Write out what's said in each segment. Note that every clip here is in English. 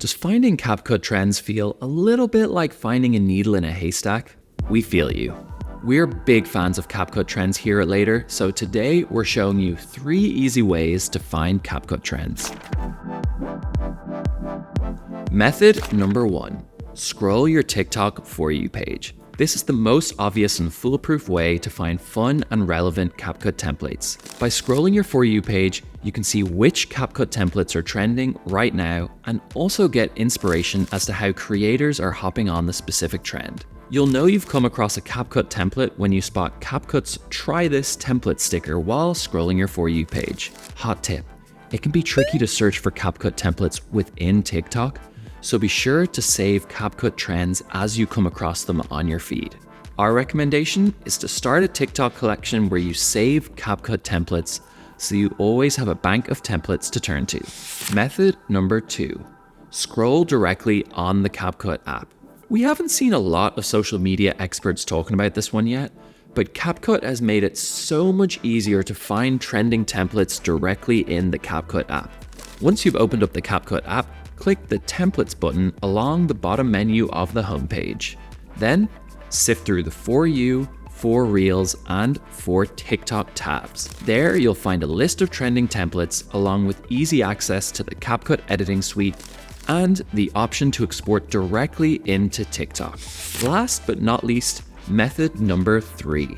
Does finding CapCut trends feel a little bit like finding a needle in a haystack? We feel you. We're big fans of CapCut trends here at Later, so today we're showing you 3 easy ways to find CapCut trends. Method number 1. Scroll your TikTok For You page. This is the most obvious and foolproof way to find fun and relevant CapCut templates. By scrolling your For You page, you can see which CapCut templates are trending right now and also get inspiration as to how creators are hopping on the specific trend. You'll know you've come across a CapCut template when you spot CapCut's Try This Template sticker while scrolling your For You page. Hot tip, it can be tricky to search for CapCut templates within TikTok, so be sure to save CapCut trends as you come across them on your feed. Our recommendation is to start a TikTok collection where you save CapCut templates so you always have a bank of templates to turn to. Method number 2. Scroll directly on the CapCut app. We haven't seen a lot of social media experts talking about this one yet, but CapCut has made it so much easier to find trending templates directly in the CapCut app. Once you've opened up the CapCut app, click the Templates button along the bottom menu of the homepage. Then, sift through the For You, For Reels, and For TikTok tabs. There, you'll find a list of trending templates along with easy access to the CapCut editing suite and the option to export directly into TikTok. Last but not least, method number 3.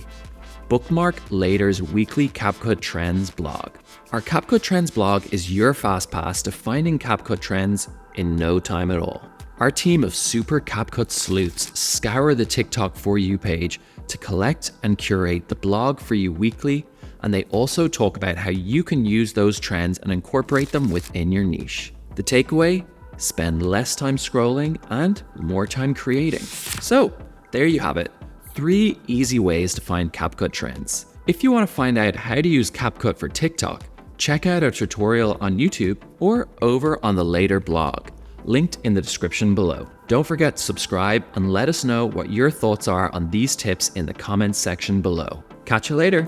Bookmark Later's weekly CapCut Trends blog. Our CapCut Trends blog is your fast pass to finding CapCut trends in no time at all. Our team of super CapCut sleuths scour the TikTok For You page to collect and curate the blog for you weekly, and they also talk about how you can use those trends and incorporate them within your niche. The takeaway? Spend less time scrolling and more time creating. So, there you have it. 3 easy ways to find CapCut trends. If you want to find out how to use CapCut for TikTok, check out our tutorial on YouTube or over on the Later blog, linked in the description below. Don't forget to subscribe and let us know what your thoughts are on these tips in the comments section below. Catch you later.